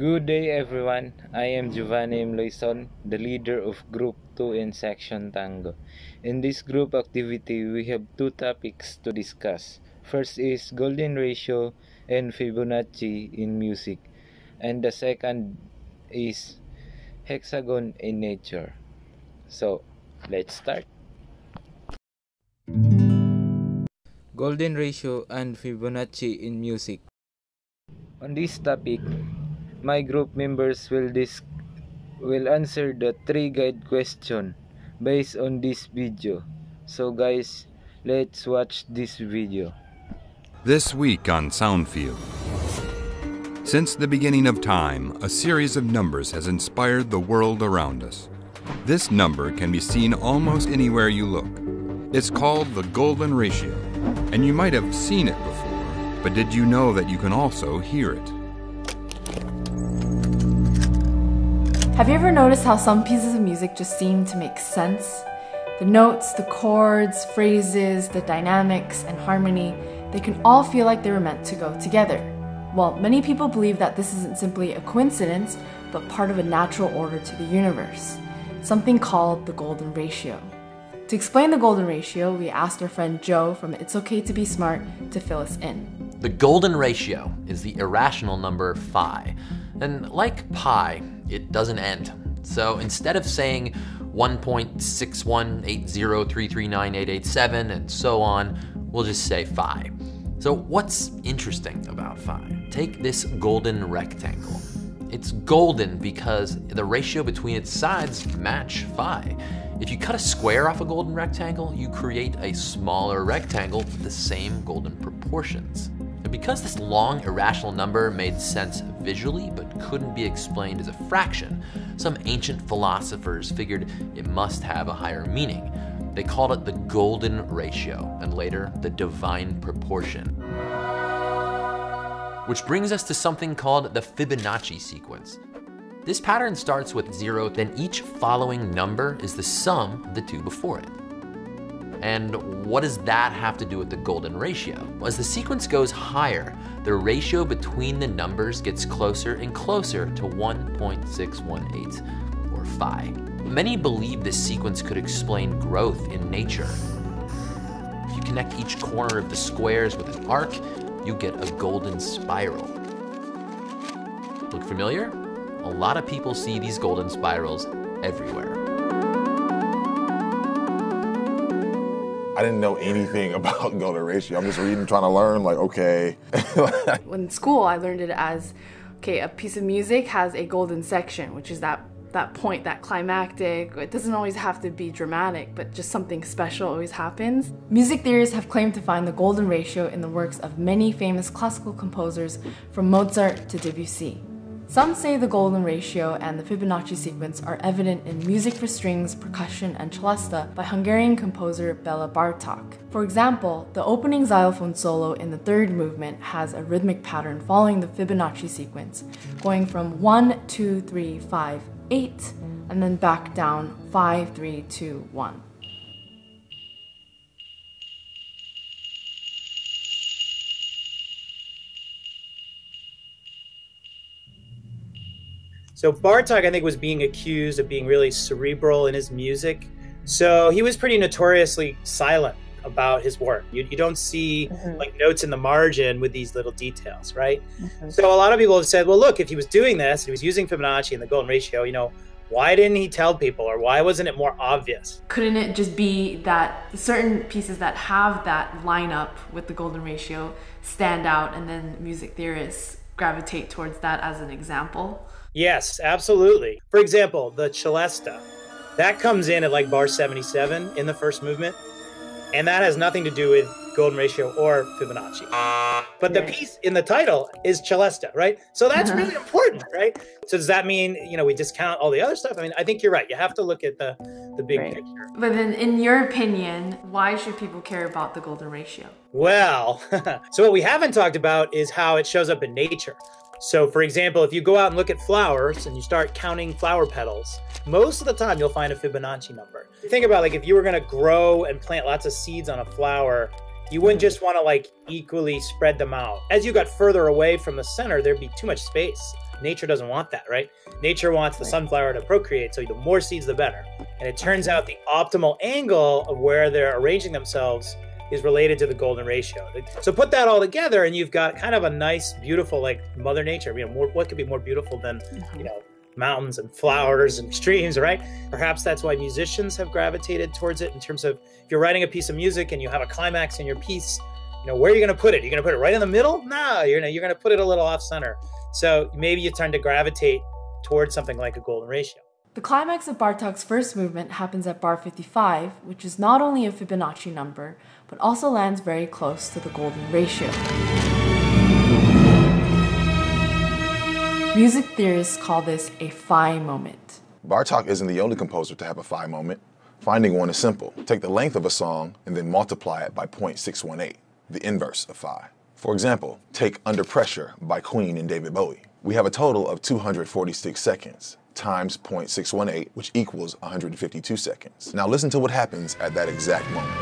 Good day everyone, I am Giovanni Loison, the leader of Group 2 in Section Tango. In this group activity, we have two topics to discuss. First is golden ratio and Fibonacci in music, and the second is hexagon in nature. So, let's start. Golden ratio and Fibonacci in music. On this topic, my group members will answer the 3 guide question based on this video. So guys, let's watch this video. This week on Soundfield. Since the beginning of time, a series of numbers has inspired the world around us. This number can be seen almost anywhere you look. It's called the golden ratio, and you might have seen it before, but did you know that you can also hear it? Have you ever noticed how some pieces of music just seem to make sense? The notes, the chords, phrases, the dynamics, and harmony, they can all feel like they were meant to go together. Well, many people believe that this isn't simply a coincidence, but part of a natural order to the universe, something called the golden ratio. To explain the golden ratio, we asked our friend Joe from It's Okay to Be Smart to fill us in. The golden ratio is the irrational number phi. And like pi, it doesn't end. So instead of saying 1.61803398887 and so on, we'll just say phi. So what's interesting about phi? Take this golden rectangle. It's golden because the ratio between its sides match phi. If you cut a square off a golden rectangle, you create a smaller rectangle with the same golden proportions. And because this long irrational number made sense visually but couldn't be explained as a fraction, some ancient philosophers figured it must have a higher meaning. They called it the golden ratio, and later the divine proportion. Which brings us to something called the Fibonacci sequence. This pattern starts with 0, then each following number is the sum of the two before it. And what does that have to do with the golden ratio? Well, as the sequence goes higher, the ratio between the numbers gets closer and closer to 1.618, or phi. Many believe this sequence could explain growth in nature. If you connect each corner of the squares with an arc, you get a golden spiral. Look familiar? A lot of people see these golden spirals everywhere. I didn't know anything about golden ratio. I'm just reading, trying to learn, like, okay. In school, I learned it as, okay, a piece of music has a golden section, which is that point, that climactic. It doesn't always have to be dramatic, but just something special always happens. Music theorists have claimed to find the golden ratio in the works of many famous classical composers from Mozart to Debussy. Some say the golden ratio and the Fibonacci sequence are evident in Music for Strings, Percussion, and Celesta by Hungarian composer Bela Bartok. For example, the opening xylophone solo in the 3rd movement has a rhythmic pattern following the Fibonacci sequence, going from 1, 2, 3, 5, 8, and then back down 5, 3, 2, 1. So Bartok, I think, was being accused of being really cerebral in his music. So he was pretty notoriously silent about his work. You don't see like notes in the margin with these little details, right? So a lot of people have said, well, look, if he was doing this, he was using Fibonacci and the golden ratio, why didn't he tell people, or why wasn't it more obvious? Couldn't it just be that certain pieces that have that line up with the golden ratio stand out, and then music theorists gravitate towards that as an example? Yes, absolutely. For example, the Celesta, that comes in at like bar 77 in the 1st movement, and that has nothing to do with golden ratio or Fibonacci. But the piece in the title is Celesta, right? So that's really important, right? So does that mean, we discount all the other stuff? I mean, I think you're right. You have to look at the big picture. But then in your opinion, why should people care about the golden ratio? Well, so what we haven't talked about is how it shows up in nature. So for example, if you go out and look at flowers and you start counting flower petals, most of the time you'll find a Fibonacci number. Think about, like, if you were going to grow and plant lots of seeds on a flower, You wouldn't just want to like equally spread them out. As you got further away from the center, there'd be too much space. Nature doesn't want that, right? Nature wants the sunflower to procreate, so the more seeds, the better. And it turns out the optimal angle of where they're arranging themselves is related to the golden ratio. So put that all together and you've got kind of a nice, beautiful, like Mother Nature. You know, what could be more beautiful than, you know, mountains and flowers and streams, right? Perhaps that's why musicians have gravitated towards it in terms of if you're writing a piece of music and you have a climax in your piece, you know, where are you going to put it? You're going to put it right in the middle? No, you're going to put it a little off center. So maybe you tend to gravitate towards something like a golden ratio. The climax of Bartók's first movement happens at bar 55, which is not only a Fibonacci number, but also lands very close to the golden ratio. Music theorists call this a phi moment. Bartók isn't the only composer to have a phi moment. Finding one is simple. Take the length of a song and then multiply it by 0.618, the inverse of phi. For example, take Under Pressure by Queen and David Bowie. We have a total of 246 seconds times 0.618, which equals 152 seconds. Now listen to what happens at that exact moment.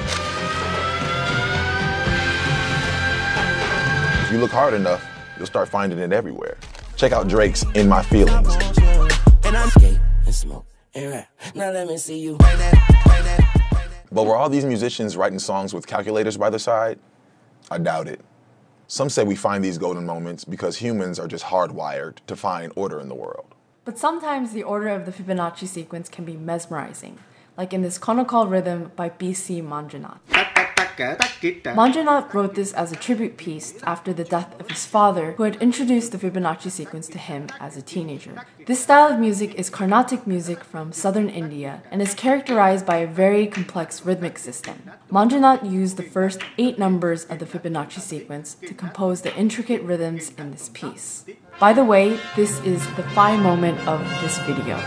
If you look hard enough, you'll start finding it everywhere. Check out Drake's In My Feelings. But were all these musicians writing songs with calculators by their side? I doubt it. Some say we find these golden moments because humans are just hardwired to find order in the world. But sometimes the order of the Fibonacci sequence can be mesmerizing, like in this conical rhythm by B.C. Manjanath. Manjanath wrote this as a tribute piece after the death of his father, who had introduced the Fibonacci sequence to him as a teenager. This style of music is Carnatic music from southern India and is characterized by a very complex rhythmic system. Manjanath used the first 8 numbers of the Fibonacci sequence to compose the intricate rhythms in this piece. By the way, this is the phi moment of this video.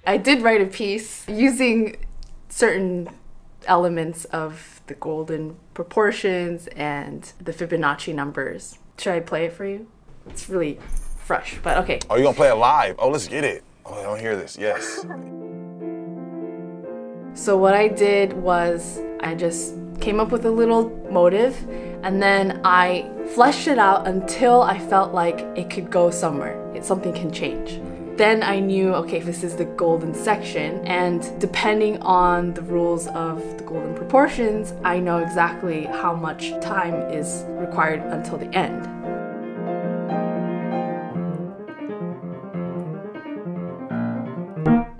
I did write a piece using certain elements of the golden proportions and the Fibonacci numbers. Should I play it for you? It's really fresh, but okay. Oh, you're gonna play it live? Oh, let's get it. Oh, I don't hear this. Yes. So what I did was I just came up with a little motive and then I fleshed it out until I felt like it could go somewhere. Something can change. Then I knew, okay, this is the golden section, and depending on the rules of the golden proportions, I know exactly how much time is required until the end.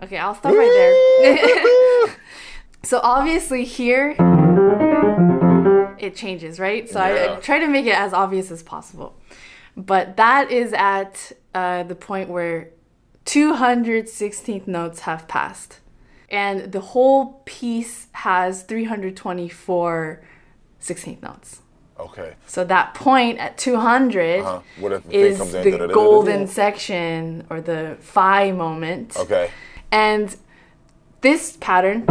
Okay, I'll stop right there. So obviously here, it changes, right? So I try to make it as obvious as possible. But that is at the point where 216th notes have passed. And the whole piece has 324 16th notes. Okay. So that point at 200 what if the is thing comes in? the golden section or the phi moment. Okay. And this pattern,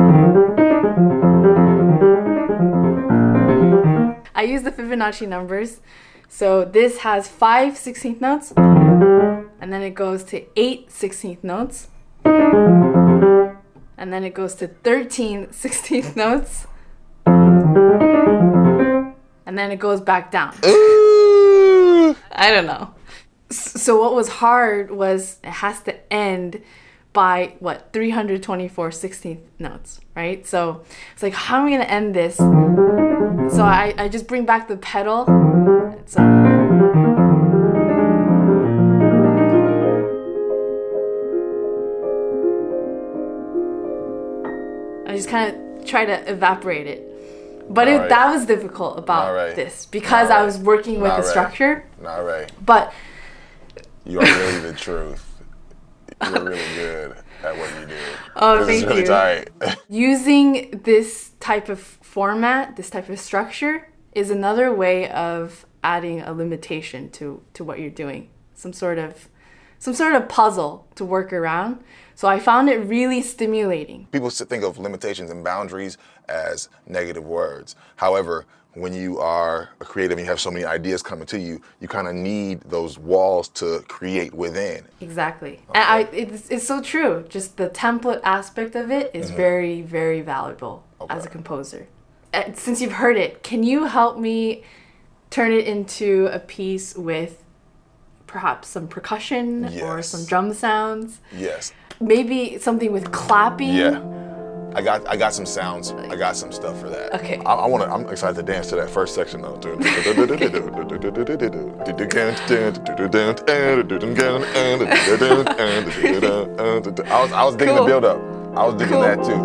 I use the Fibonacci numbers. So this has 5 16th notes, and then it goes to 8 16th notes, and then it goes to 13 16th notes, and then it goes back down. I don't know. So what was hard was it has to end by, 324 16th notes, right? So it's like, how am I gonna end this? So I just bring back the pedal. So I just kind of try to evaporate it. But that was difficult about this because I was working with the structure. But you are really the truth. You're really good at what you do. Oh, thank you. Tight. Using this type of format, this type of structure, is another way of adding a limitation to what you're doing. Some sort of some sort of puzzle to work around. So I found it really stimulating. People think of limitations and boundaries as negative words. However, when you are a creative and you have so many ideas coming to you, you kind of need those walls to create within. Exactly. Okay. And it's so true. Just the template aspect of it is very, very valuable as a composer. Since you've heard it, can you help me turn it into a piece with perhaps some percussion or some drum sounds? Yes. Maybe something with clapping? Yeah. I got some sounds. I got some stuff for that. Okay. I'm excited to dance to that first section though. I was digging the build up. I was digging that too.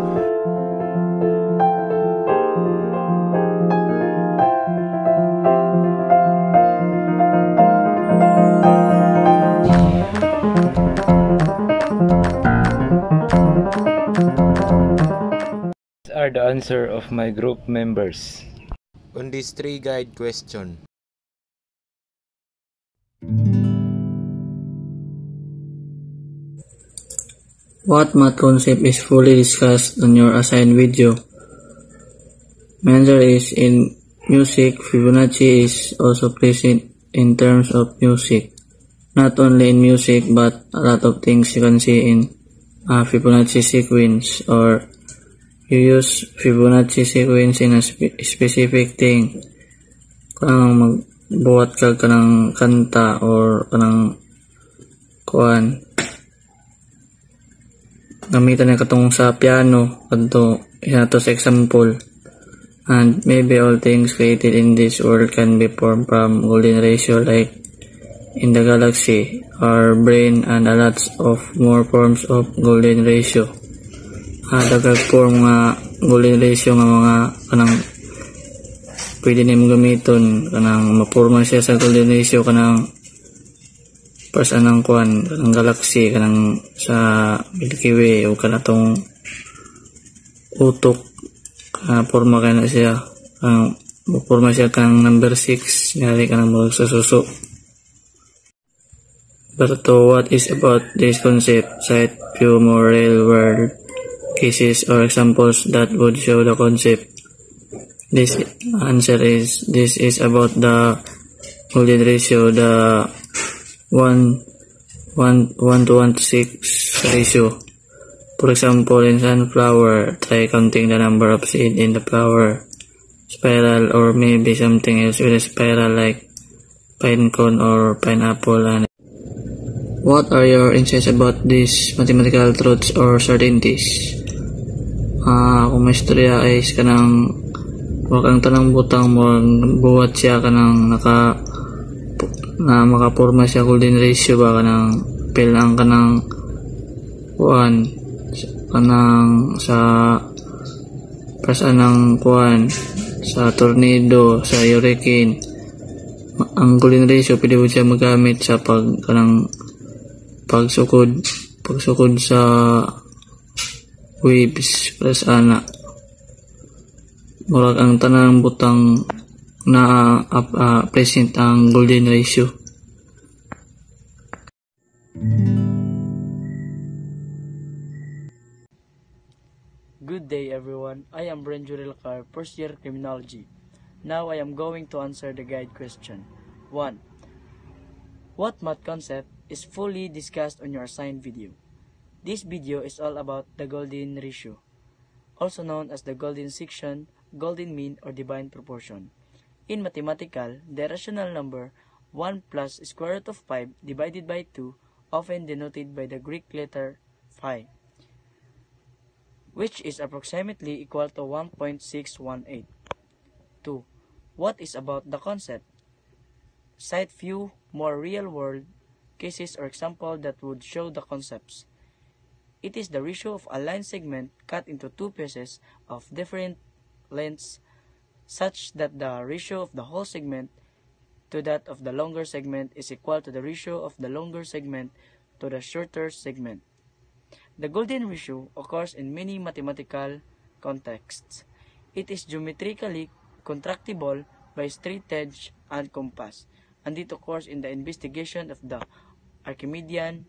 Are the answer of my group members on this 3 guide question. What math concept is fully discussed on your assigned video? My answer is in music. Fibonacci is also present in terms of music. Not only in music, but a lot of things you can see in Fibonacci sequence, or you use Fibonacci sequence in a specific thing. Kanang magbuhat ka kanang kanta or kanang kuan. Gamitan na katong sa piano kadto isa to sa example. And maybe all things created in this world can be formed from golden ratio, like in the galaxy, our brain, and a lot of more forms of golden ratio. Dagag form nga golden ratio nga mga kanang pwede nimo gamiton, kanang maporma siya sa golden ratio kanang pas anang kuan kanang galaxy, kanang sa Milky Way, o kanatong utok, forma kana siya, maporma siya kanang number 6 ngali kanang murag sa suso. But what is about this concept? Cite few more real world cases or examples that would show the concept. This answer is, this is about the golden ratio, the 1 to 1 to 6 ratio. For example, in sunflower, try counting the number of seeds in the flower spiral, or maybe something else with a spiral like pine cone or pineapple. And what are your insights about these mathematical truths or certainties? Kung may istorya is kanang wag ang tanang butang mo buhat siya kanang makaporma siya golden ratio ba kanang pil ang kanang kuan kanang sa pasanang kuan sa tornado, sa hurricane. Ang golden ratio pwede mo siya magamit sa pagsukod sa waves, plus murag ang tanang butang na present ang golden ratio. Good day everyone, I am Renjo Rilcar, first year criminology. Now I am going to answer the guide question. 1. What math concept is fully discussed on your assigned video? This video is all about the golden ratio, also known as the golden section, golden mean, or divine proportion. In mathematical, the rational number 1 plus square root of 5 divided by 2, often denoted by the Greek letter phi, which is approximately equal to 1.618. 2. What is about the concept? Cite few more real-world cases or examples that would show the concepts. It is the ratio of a line segment cut into 2 pieces of different lengths, such that the ratio of the whole segment to that of the longer segment is equal to the ratio of the longer segment to the shorter segment. The golden ratio occurs in many mathematical contexts. It is geometrically contractible by straight edge and compass, and it occurs in the investigation of the Archimedean,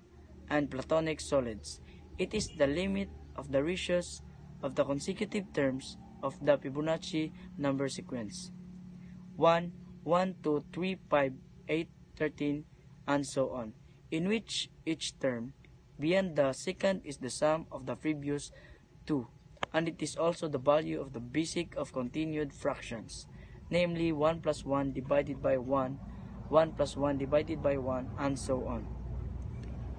and Platonic solids. It is the limit of the ratios of the consecutive terms of the Fibonacci number sequence. 1, 1, 2, 3, 5, 8, 13, and so on, in which each term beyond the second is the sum of the previous two, and it is also the value of the basic of continued fractions, namely 1 plus 1 divided by 1, 1 plus 1 divided by 1, and so on.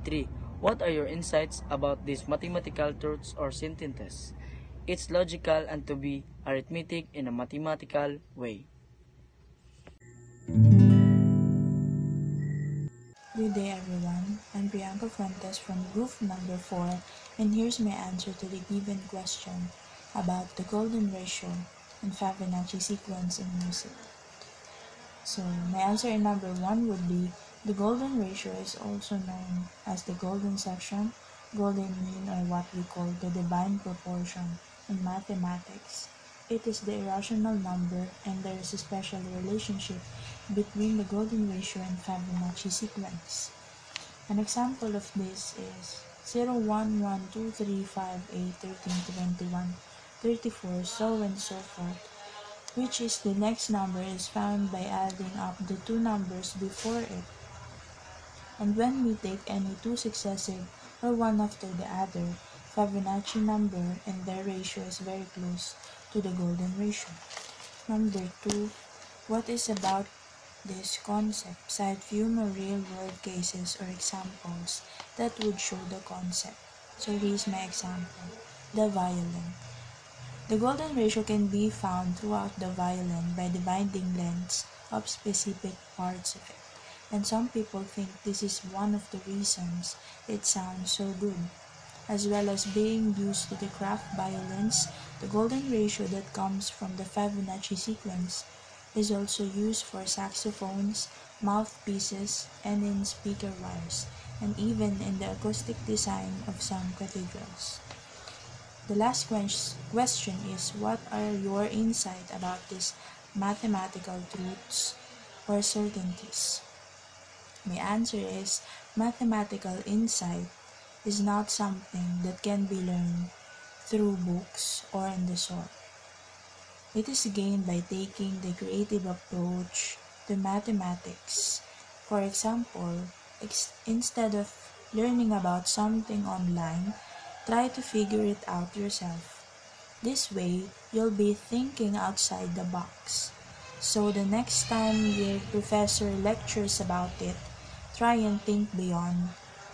3. What are your insights about these mathematical truths or sentences? It's logical and to be arithmetic in a mathematical way. Good day everyone, I'm Priyanka Fuentes from group number 4 and here's my answer to the given question about the golden ratio and Fibonacci sequence in music. So my answer in number 1 would be the golden ratio is also known as the golden section, golden mean, or what we call the divine proportion in mathematics. It is the irrational number and there is a special relationship between the golden ratio and Fibonacci sequence. An example of this is 0, 1, 1, 2, 3, 5, 8, 13, 21, 34, so and so forth, which is the next number is found by adding up the two numbers before it. And when we take any two successive or one after the other, Fibonacci number and their ratio is very close to the golden ratio. Number 2, what is about this concept? Cite few more real-world cases or examples that would show the concept. So here's my example, the violin. The golden ratio can be found throughout the violin by dividing lengths of specific parts of it. And some people think this is one of the reasons it sounds so good. As well as being used to the craft violins, the golden ratio that comes from the Fibonacci sequence is also used for saxophones, mouthpieces, and in speaker wires, and even in the acoustic design of some cathedrals. The last question is, what are your insights about these mathematical truths or certainties? My answer is, mathematical insight is not something that can be learned through books or in the sort. It is gained by taking the creative approach to mathematics. For example, instead of learning about something online, try to figure it out yourself. This way, you'll be thinking outside the box. So the next time your professor lectures about it, try and think beyond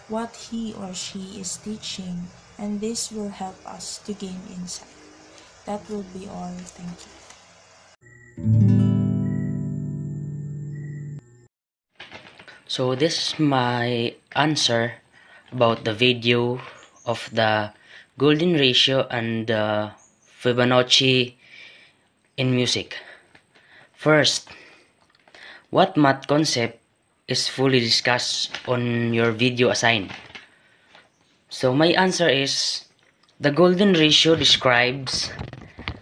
what he or she is teaching, and this will help us to gain insight. That will be all. Thank you. So this is my answer about the video of the golden ratio and the Fibonacci in music. First, what math concept is fully discussed on your video assigned? So my answer is, the golden ratio describes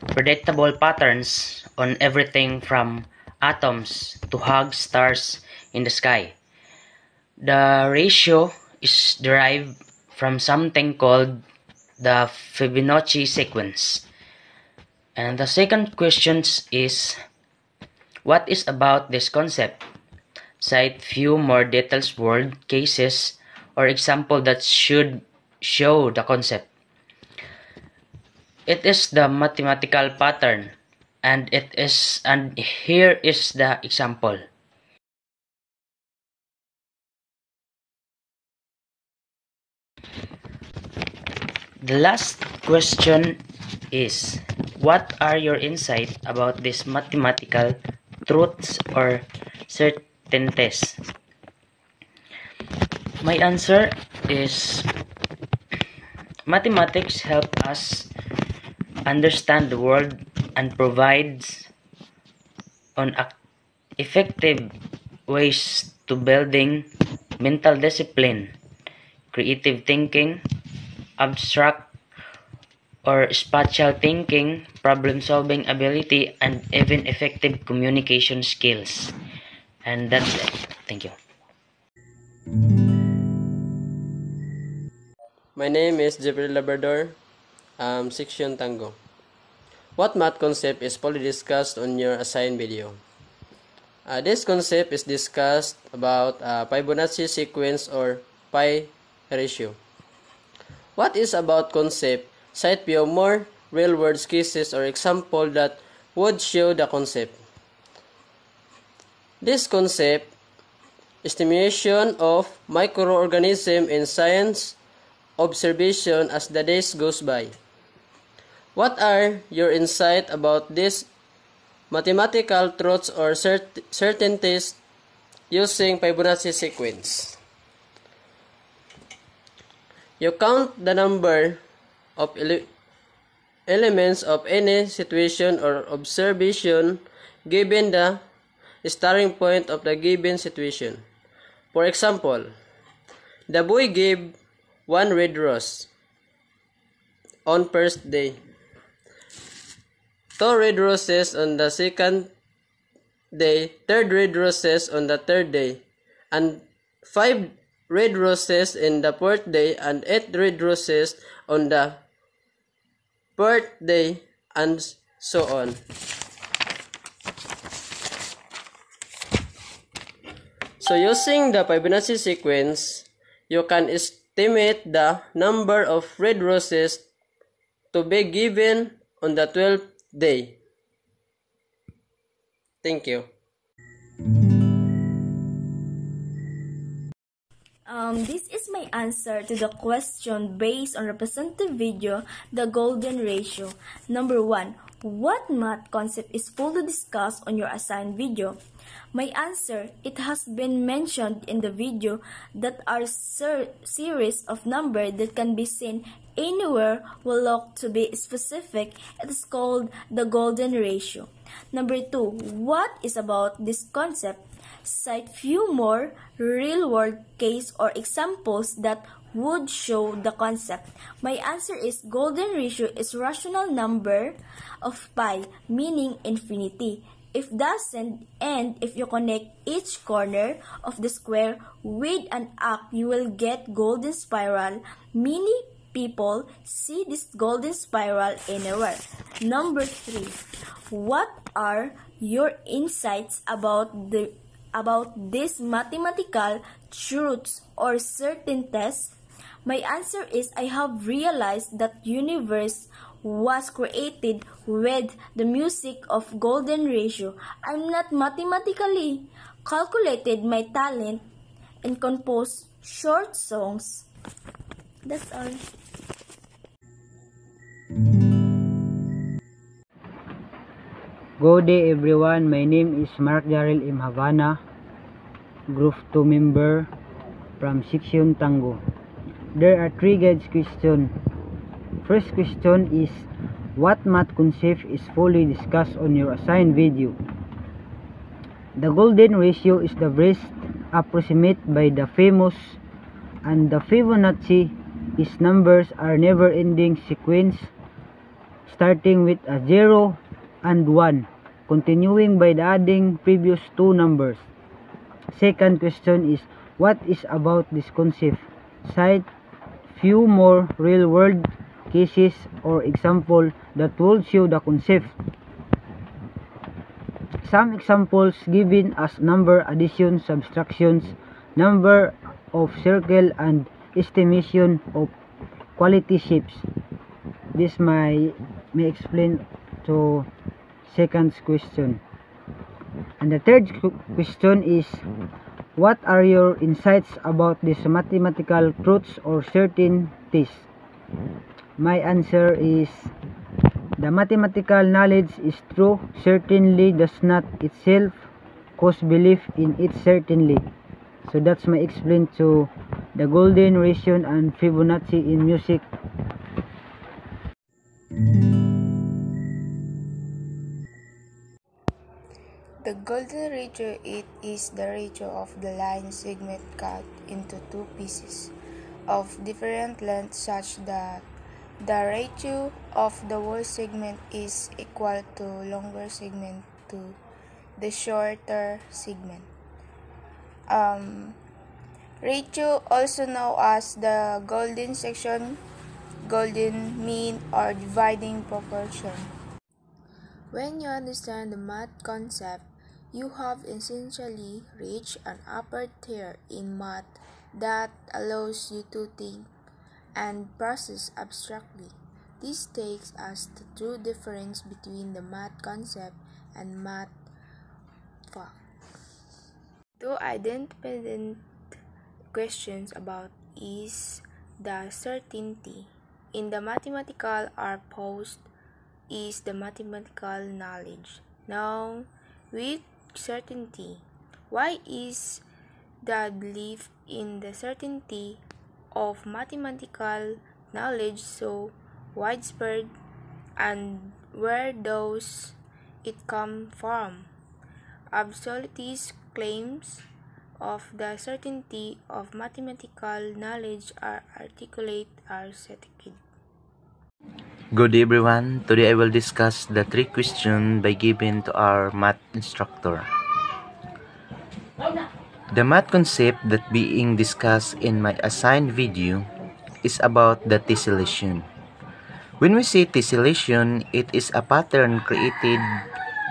predictable patterns on everything from atoms to hug stars in the sky. The ratio is derived from something called the Fibonacci sequence. And the second question is, what is about this concept? Cite few more details, world cases, or example that should show the concept. It is the mathematical pattern, and here is the example. The last question is, what are your insights about these mathematical truths or certainties? My answer is, mathematics help us understand the world and provides on effective ways to building mental discipline, creative thinking, abstract or spatial thinking, problem-solving ability, and even effective communication skills. And that's it. Thank you. My name is Jibril Labrador, Section Tango. What math concept is fully discussed on your assigned video? This concept is discussed about Fibonacci sequence or pi ratio. What is about concept? Cite few more real-world cases or example that would show the concept. This concept, estimation of microorganism in science, observation as the days goes by. What are your insights about these mathematical truths or certainties using Fibonacci sequence? You count the number of elements of any situation or observation given the starting point of the given situation. For example, the boy gave 1 red rose on first day, 2 red roses on the second day, 3 red roses on the third day, and 5 red roses in the fourth day, and 8 red roses on the fourth day, and so on. So using the Fibonacci sequence, you can estimate the number of red roses to be given on the 12th day. Thank you. This is my answer to the question based on representative video, the golden ratio. Number 1. What math concept is fully discussed on your assigned video? My answer, it has been mentioned in the video that are series of numbers that can be seen anywhere will look to be specific. It is called the golden ratio. Number 2. What is about this concept? Cite few more real-world case or examples that would show the concept. My answer is golden ratio is rational number of pi, meaning infinity. If doesn't, and if you connect each corner of the square with an arc, you will get golden spiral. Many people see this golden spiral anywhere. Number 3. What are your insights about these mathematical truths or certainties? My answer is I have realized that universe was created with the music of golden ratio. I'm not mathematically calculated my talent and compose short songs. That's all. Good day everyone, my name is Mark Jarrell M. Havana, Group 2 member from Section Tango. There are 3 guides questions. First question is, what math concept is fully discussed on your assigned video? The golden ratio is the best approximate by the famous, and the Fibonacci is numbers are never-ending sequence starting with a 0 and 1, continuing by the adding previous 2 numbers. Second question is, what is about this concept? Cite few more real-world cases or example that will show the concept. Some examples given as number addition, subtractions, number of circle, and estimation of quality shapes. This may explain to second question. And the third question is, what are your insights about these mathematical truths or certainties? My answer is, the mathematical knowledge is true, certainly does not itself cause belief in it certainly. So that's my explain to the golden ratio and Fibonacci in music. The golden ratio, it is the ratio of the line segment cut into 2 pieces of different lengths such that the ratio of the whole segment is equal to longer segment to the shorter segment. ratio, also known as the golden section, golden mean, or dividing proportion. When you understand the math concept, you have essentially reached an upper tier in math that allows you to think and process abstractly. This takes us to the true difference between the math concept and math fact. Two independent questions about is the certainty in the mathematical are posed is the mathematical knowledge known with certainty. Why is the belief in the certainty of mathematical knowledge so widespread, and where does it come from? Absolutist claims of the certainty of mathematical knowledge are articulate are stated. Good day everyone, today I will discuss the three questions by given to our math instructor. The math concept that being discussed in my assigned video is about the tessellation. When we say tessellation, it is a pattern created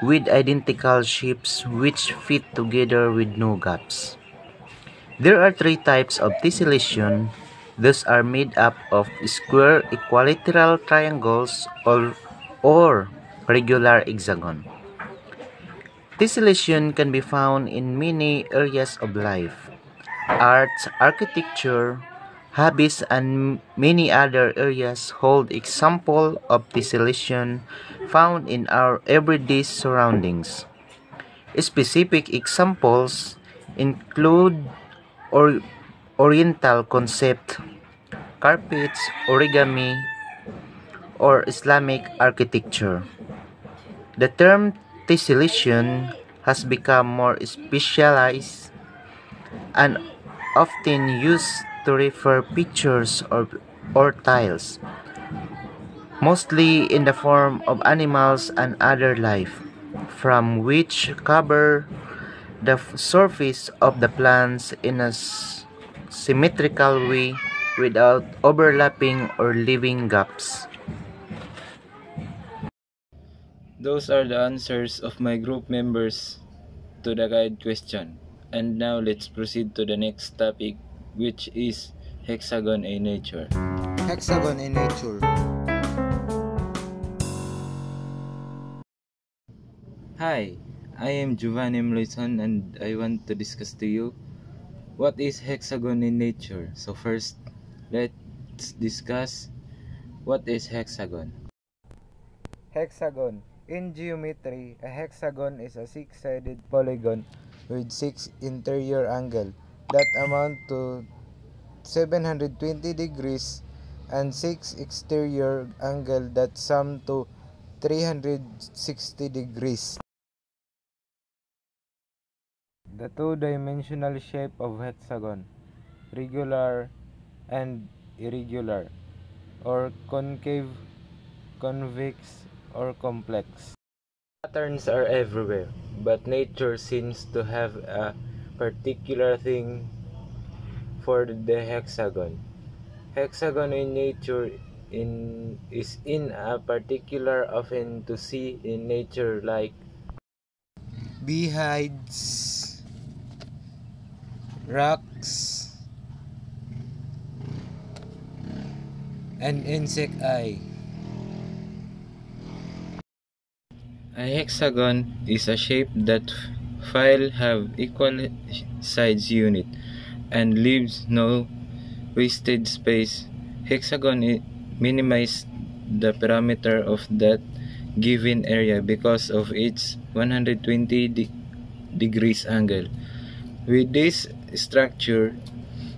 with identical shapes which fit together with no gaps. There are three types of tessellation. Those are made up of square equilateral triangles or regular hexagon. Tessellation can be found in many areas of life: arts, architecture, hobbies, and many other areas hold example of tessellation found in our everyday surroundings. Specific examples include Oriental concept, carpets, origami, or Islamic architecture. The term tessellation has become more specialized and often used to refer pictures or tiles, mostly in the form of animals and other life, from which cover the surface of the plants in a symmetrical way without overlapping or leaving gaps. Those are the answers of my group members to the guide question. And now let's proceed to the next topic, which is hexagon in nature. Hexagon in nature. Hi, I am Giovanni Mloison and I want to discuss to you what is hexagon in nature. So first, let's discuss what is hexagon. Hexagon. In geometry, a hexagon is a six-sided polygon with six interior angles that amount to 720 degrees and six exterior angles that sum to 360 degrees. The two-dimensional shape of hexagon, regular and irregular, or concave, convex, or complex. Patterns are everywhere, but nature seems to have a particular thing for the hexagon. Hexagon in nature is in a particular often to see in nature like beehives, rocks, and insect eye. a hexagon is a shape that file have equal size unit and leaves no wasted space. Hexagon minimize the perimeter of that given area because of its 120 degrees angle. With this structure,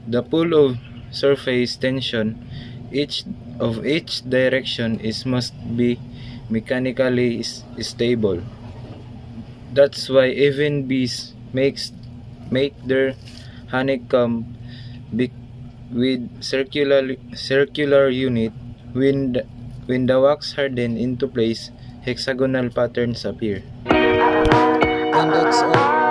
the pool of surface tension each direction must be mechanically stable. That's why even bees make their honeycomb with circular unit. When the wax harden into place, hexagonal patterns appear. And that's all.